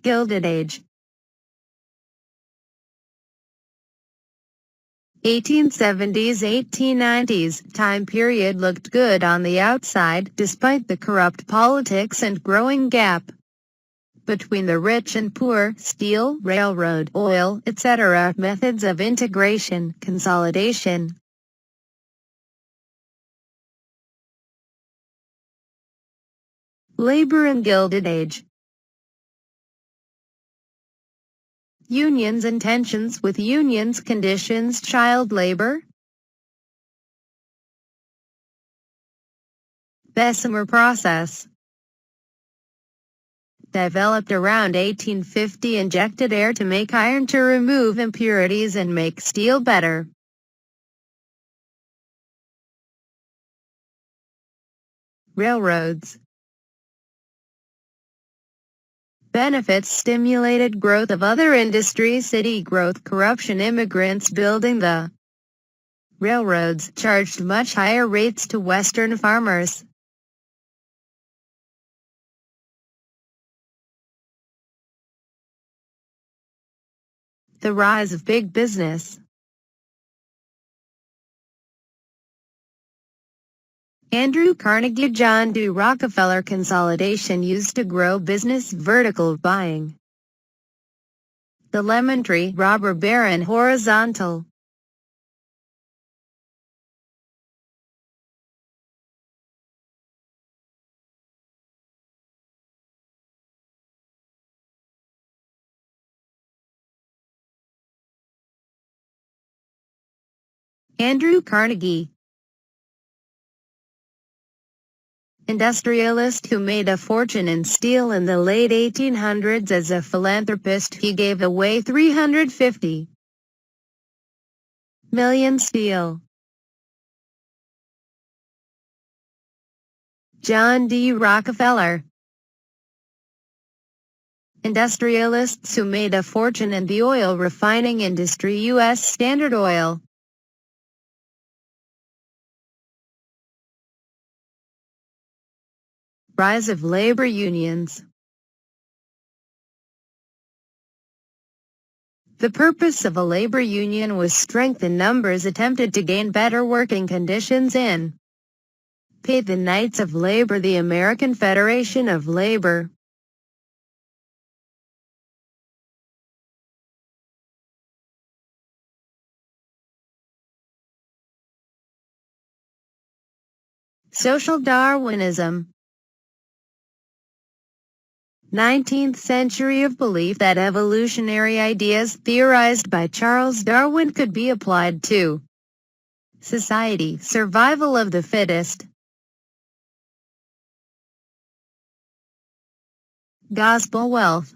Gilded Age. 1870s–1890s time period looked good on the outside despite the corrupt politics and growing gap between the rich and poor, steel, railroad, oil, etc. methods of integration, consolidation. Labor in Gilded Age. Unions and tensions with unions, conditions, child labor. Bessemer process. Developed around 1850, injected air to make iron to remove impurities and make steel better. Railroads. Benefits stimulated growth of other industries, city growth, corruption, immigrants building the railroads charged much higher rates to Western farmers. The rise of big business. Andrew Carnegie, John D Rockefeller consolidation used to grow business, vertical buying. The lemon tree, robber baron, horizontal. Andrew Carnegie. Industrialist who made a fortune in steel in the late 1800s. As a philanthropist, he gave away 350 million steel. John D. Rockefeller. Industrialists who made a fortune in the oil refining industry. U.S. Standard Oil. Rise of labor unions. The purpose of a labor union was strength in numbers attempted to gain better working conditions in pay. The Knights of Labor. The American Federation of Labor. Social Darwinism. 19th century of belief that evolutionary ideas theorized by Charles Darwin could be applied to society. Survival of the fittest. Gospel wealth.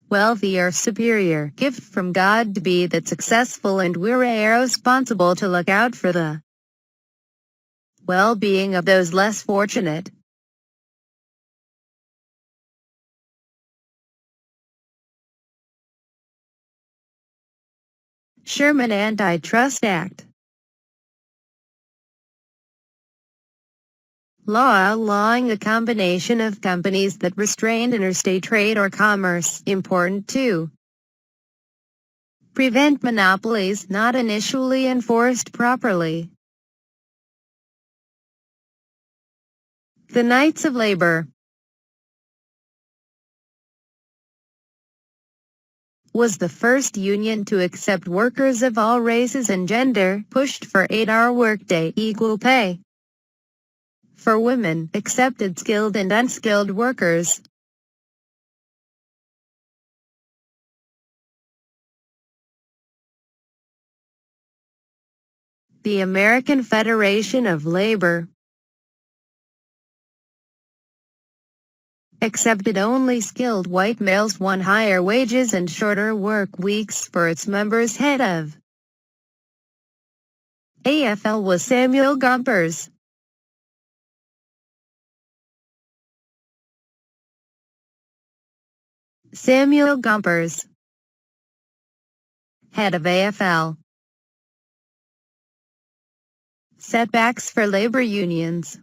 Wealthy or superior gift from God to be that successful, and we're responsible to look out for the well-being of those less fortunate. Sherman Antitrust Act. Law outlawing a combination of companies that restrained interstate trade or commerce. Important to prevent monopolies not initially enforced properly. The Knights of Labor was the first union to accept workers of all races and gender, pushed for 8-hour workday, equal pay for women, accepted skilled and unskilled workers. The American Federation of Labor accepted only skilled white males, won higher wages and shorter work weeks for its members. Head of AFL was Samuel Gompers. Samuel Gompers, head of AFL. Setbacks for labor unions.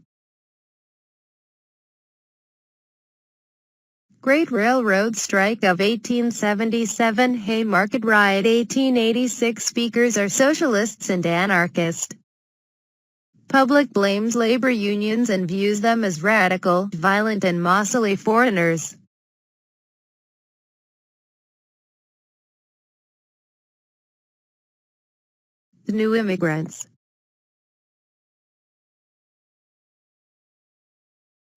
Great Railroad Strike of 1877, Haymarket Riot 1886. Speakers are socialists and anarchists. Public blames labor unions and views them as radical, violent and mostly foreigners. The new immigrants.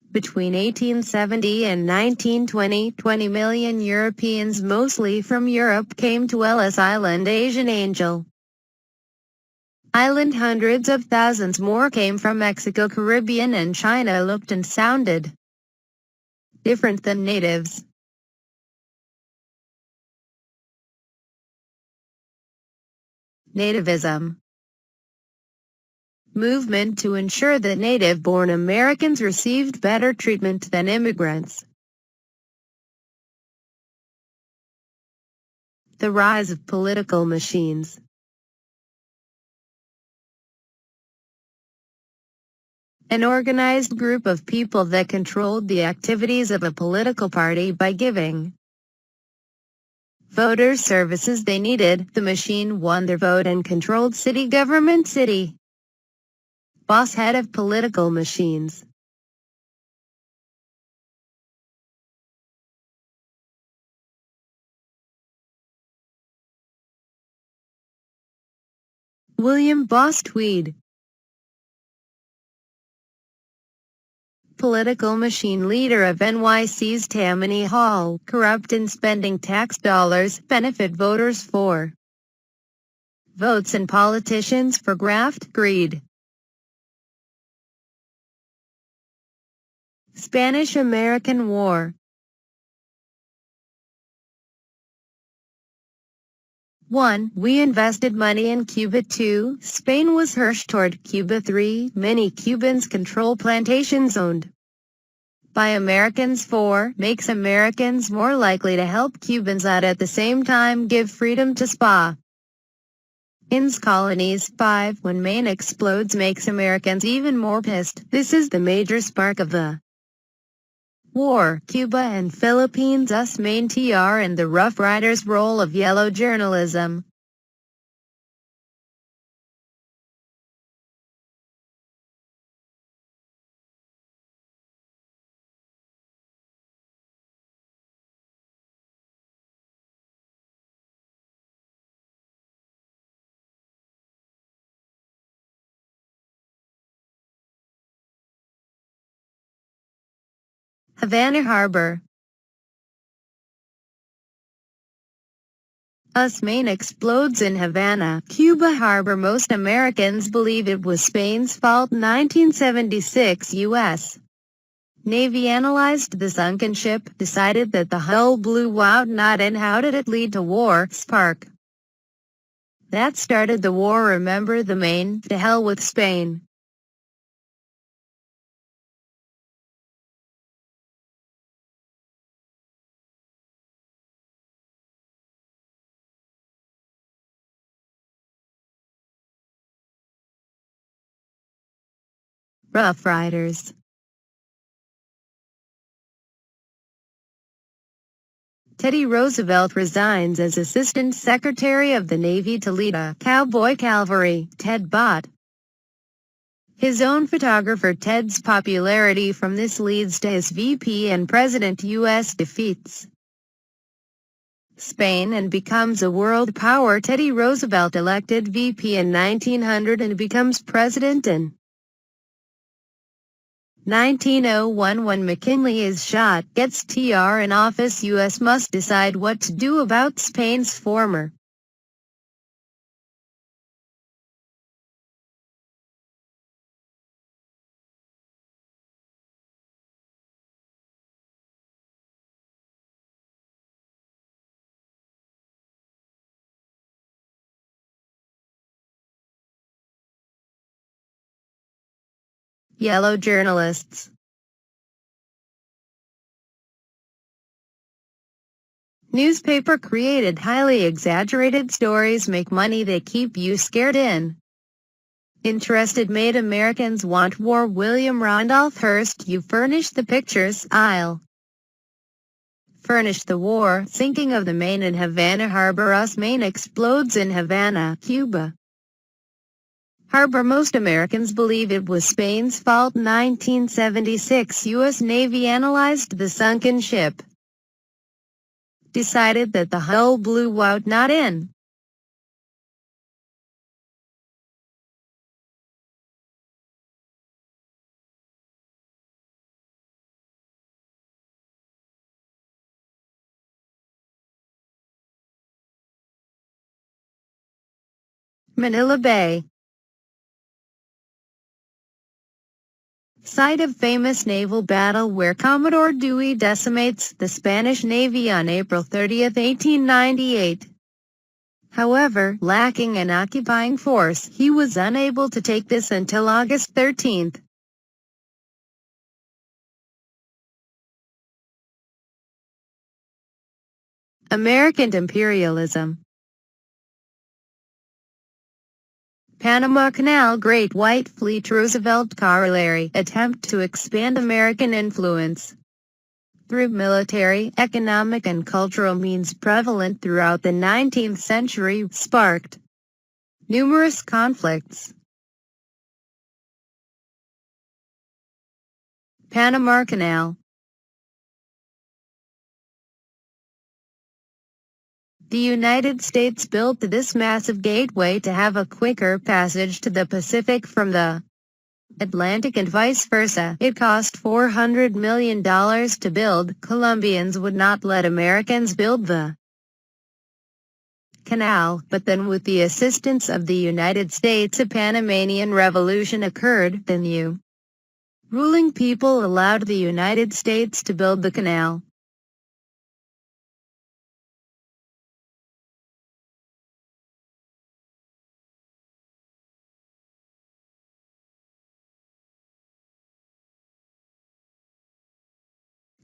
Between 1870 and 1920, 20 million Europeans, mostly from Europe, came to Ellis Island, Asian Angel Island. Hundreds of thousands more came from Mexico, Caribbean and China. Looked and sounded different than natives. Nativism. Movement to ensure that native-born Americans received better treatment than immigrants. The rise of political machines. An organized group of people that controlled the activities of a political party by giving voters services they needed. The machine won their vote and controlled city government. City boss, head of political machines. William Boss Tweed. Political machine leader of NYC's Tammany Hall, corrupt in spending tax dollars, benefit voters for votes and politicians for graft, greed. Spanish-American War. 1. We invested money in Cuba. 2. Spain was harsh toward Cuba. 3. Many Cubans control plantations owned by Americans. 4. Makes Americans more likely to help Cubans out, at the same time give freedom to Spain's colonies. 5. When Maine explodes, makes Americans even more pissed. This is the major spark of the war. Cuba and Philippines. Us Maine. TR and the Rough Riders. Role of yellow journalism. Havana Harbor. US Maine explodes in Havana, Cuba Harbor. Most Americans believe it was Spain's fault. 1976 U.S. Navy analyzed the sunken ship, decided that the hull blew out. Not and how did it lead to war? Spark that started the war. Remember the Maine? To hell with Spain. Rough Riders. Teddy Roosevelt resigns as Assistant Secretary of the Navy to lead a cowboy cavalry. Ted bought his own photographer. Ted's popularity from this leads to his VP, and President U.S. defeats Spain and becomes a world power. Teddy Roosevelt elected VP in 1900 and becomes president in 1901. When McKinley is shot, gets TR in office. U.S. must decide what to do about Spain's former yellow journalists. Newspaper created highly exaggerated stories, make money, they keep you scared in. Interested, made Americans want war. William Randolph Hearst. You furnish the pictures, I'll furnished the war. Sinking of the Maine in Havana Harbor. US Maine explodes in Havana, Cuba. Harbor. Most Americans believe it was Spain's fault. 1976 U.S. Navy analyzed the sunken ship. Decided that the hull blew out. Not in. Manila Bay. Site of famous naval battle where Commodore Dewey decimates the Spanish Navy on April 30, 1898. However, lacking an occupying force, he was unable to take this until August 13. American imperialism. Panama Canal. Great White Fleet. Roosevelt Corollary. Attempt to expand American influence through military, economic and cultural means prevalent throughout the 19th century, sparked numerous conflicts. Panama Canal. The United States built this massive gateway to have a quicker passage to the Pacific from the Atlantic and vice versa. It cost $400 million to build. Colombians would not let Americans build the canal, but then with the assistance of the United States a Panamanian Revolution occurred. The new ruling people allowed the United States to build the canal.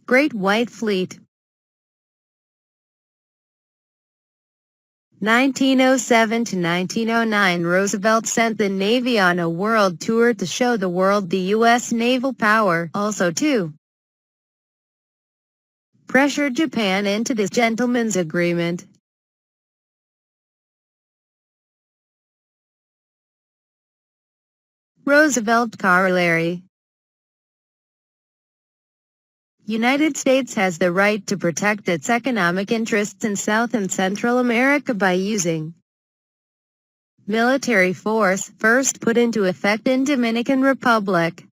Great White Fleet. 1907 to 1909 Roosevelt sent the Navy on a world tour to show the world the U.S. naval power, also to pressure Japan into this gentleman's agreement. Roosevelt Corollary. United States has the right to protect its economic interests in South and Central America by using military force, first put into effect in Dominican Republic.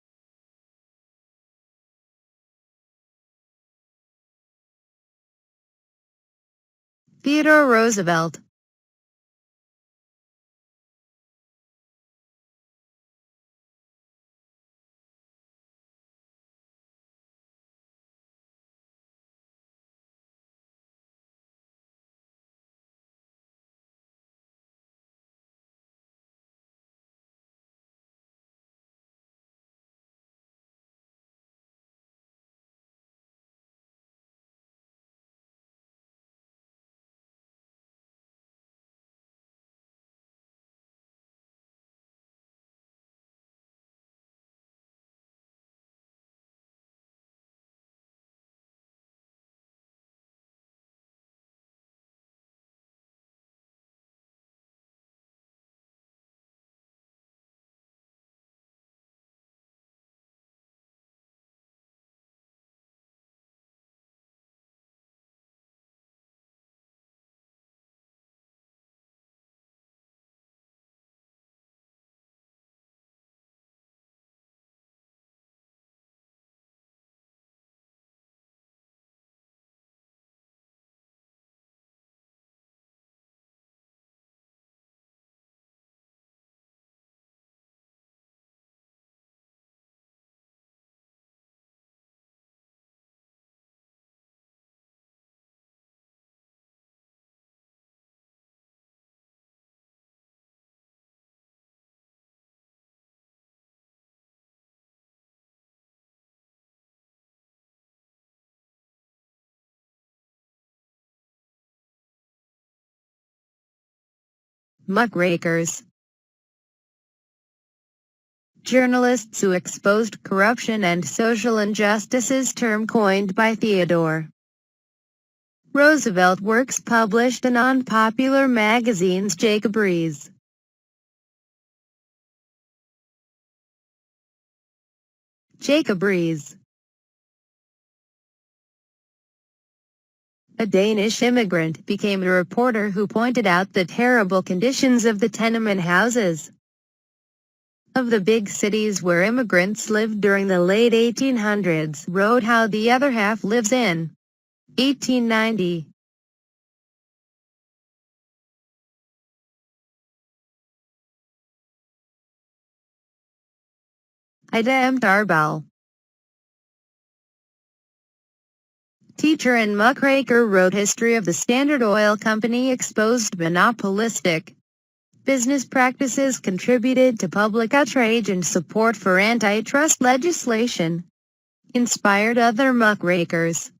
Theodore Roosevelt. Muckrakers. Journalists who exposed corruption and social injustices, term coined by Theodore Roosevelt works published in unpopular magazines. Jacob Riis. Jacob Riis, a Danish immigrant, became a reporter who pointed out the terrible conditions of the tenement houses of the big cities where immigrants lived during the late 1800s, wrote How the Other Half Lives in 1890. Idem Tarbell, teacher and muckraker, wrote History of the Standard Oil Company, exposed monopolistic business practices, contributed to public outrage and support for antitrust legislation, inspired other muckrakers.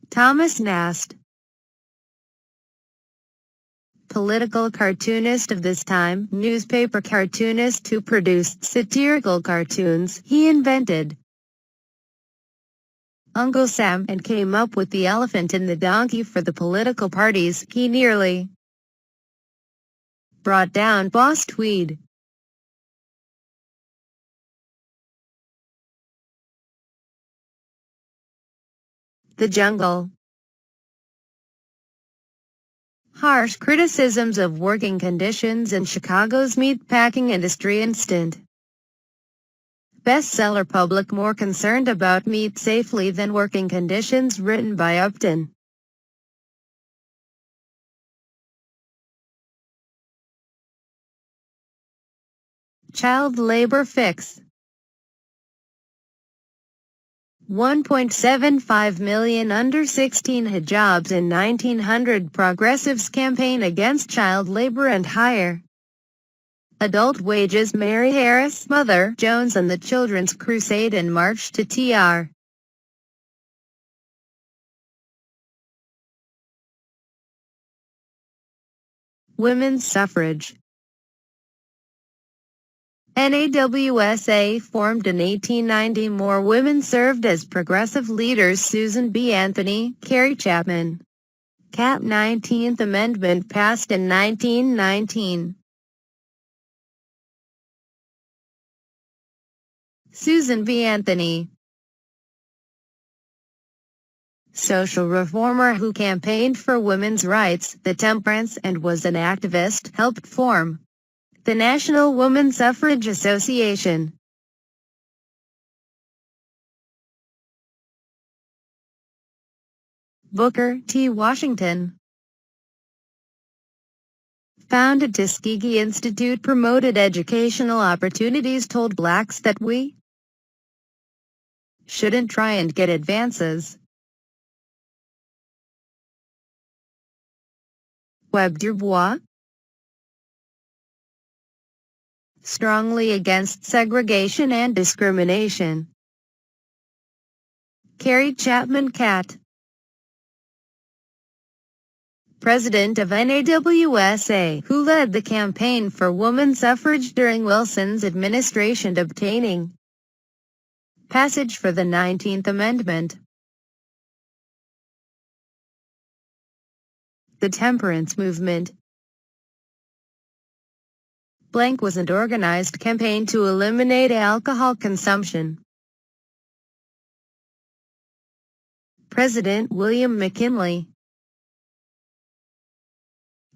Thomas Nast, political cartoonist of this time, newspaper cartoonist who produced satirical cartoons, he invented Uncle Sam and came up with the elephant and the donkey for the political parties. He nearly brought down Boss Tweed. The Jungle. Harsh criticisms of working conditions in Chicago's meatpacking industry. Instant bestseller, public more concerned about meat safely than working conditions, written by Upton. Child labor fix. 1.75 million under-16 had jobs in 1900. Progressives campaign against child labor and higher adult wages. Mary Harris, Mother Jones and the Children's Crusade and March to Tr. Women's suffrage. NAWSA formed in 1890. More women served as progressive leaders. Susan B. Anthony, Carrie, Chapman. Catt. 19th Amendment passed in 1919. Susan B. Anthony, social reformer who campaigned for women's rights, the temperance, and was an activist, helped form the National Woman Suffrage Association. Booker T. Washington, founded Tuskegee Institute, promoted educational opportunities, told blacks that we shouldn't try and get advances. Webb Du Bois, strongly against segregation and discrimination. Carrie Chapman Catt, president of NAWSA, who led the campaign for woman suffrage during Wilson's administration, obtaining passage for the 19th Amendment. The temperance movement. Blank was an organized campaign to eliminate alcohol consumption. President William McKinley,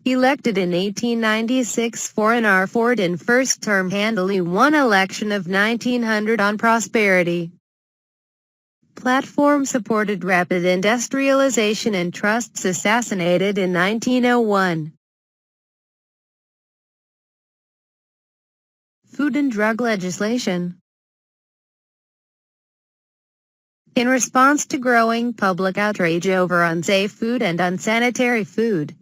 elected in 1896 for an R4 in first term, handily won election of 1900 on prosperity platform, supported rapid industrialization and trusts, assassinated in 1901. Food and drug legislation. In response to growing public outrage over unsafe food and unsanitary food,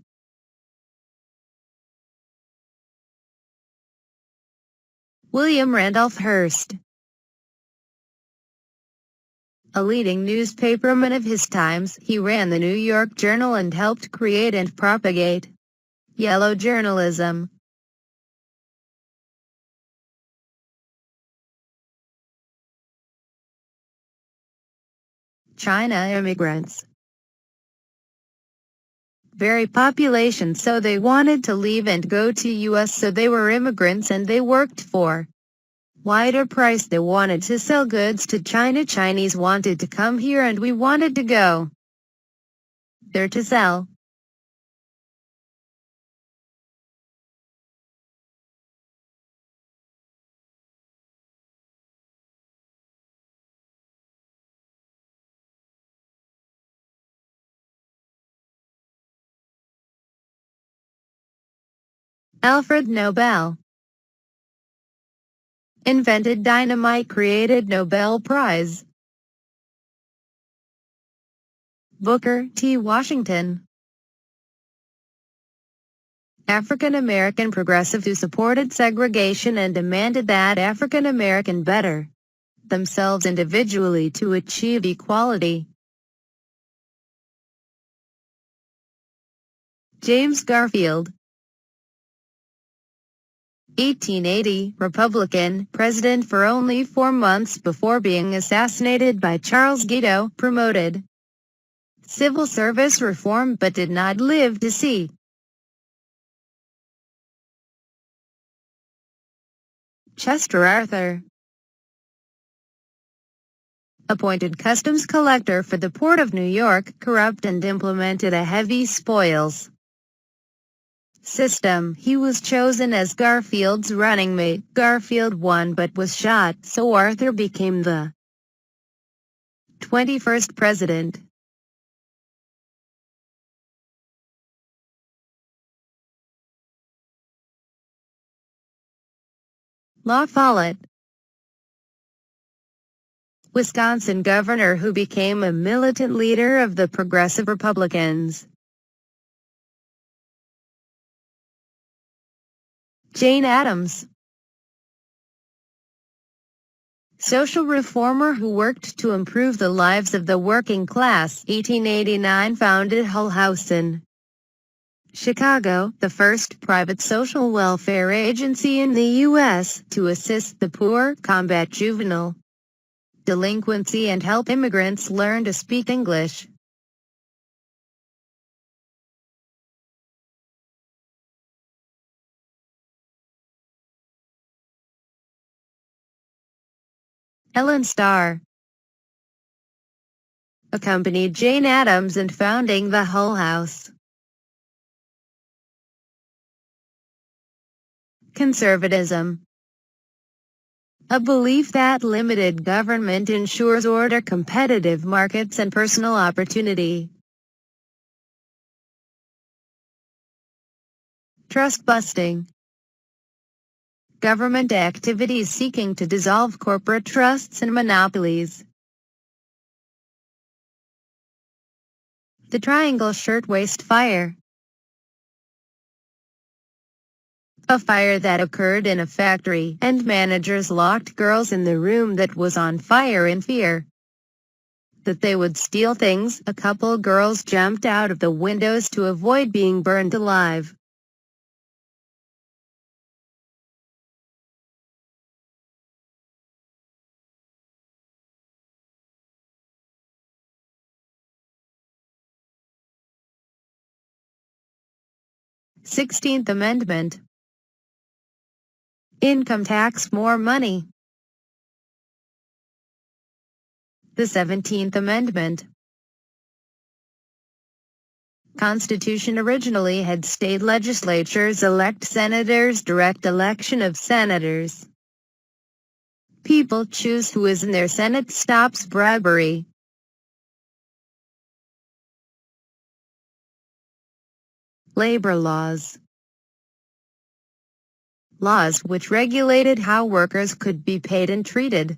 William Randolph Hearst, a leading newspaperman of his times, he ran the New York Journal and helped create and propagate yellow journalism. China immigrants. Very population, so they wanted to leave and go to US, so they were immigrants and they worked for wider price. They wanted to sell goods to China. Chinese wanted to come here and we wanted to go there to sell. Alfred Nobel invented dynamite, created Nobel Prize. Booker T. Washington, African American progressive who supported segregation and demanded that African American better themselves individually to achieve equality. James Garfield, 1880, Republican, president for only 4 months before being assassinated by Charles Guido, promoted civil service reform but did not live to see Chester Arthur, appointed customs collector for the Port of New York, corrupt and implemented a heavy spoils system. He was chosen as Garfield's running mate. Garfield won but was shot, so Arthur became the 21st president. La Follette, Wisconsin governor who became a militant leader of the Progressive Republicans. Jane Addams, social reformer who worked to improve the lives of the working class. 1889, founded Hull House in Chicago, the first private social welfare agency in the U.S. to assist the poor, combat juvenile delinquency, and help immigrants learn to speak English. Ellan Starr accompanied Jane Addams in founding the Hull House. Conservatism, a belief that limited government ensures order, competitive markets, and personal opportunity. Trust busting, government activities seeking to dissolve corporate trusts and monopolies. The Triangle Shirtwaist Fire, a fire that occurred in a factory, and managers locked girls in the room that was on fire in fear that they would steal things. A couple girls jumped out of the windows to avoid being burned alive. Sixteenth Amendment, income tax, more money. The 17th Amendment, Constitution originally had state legislatures elect senators, direct election of senators. People choose who is in their Senate, stops bribery. Labor laws, laws which regulated how workers could be paid and treated.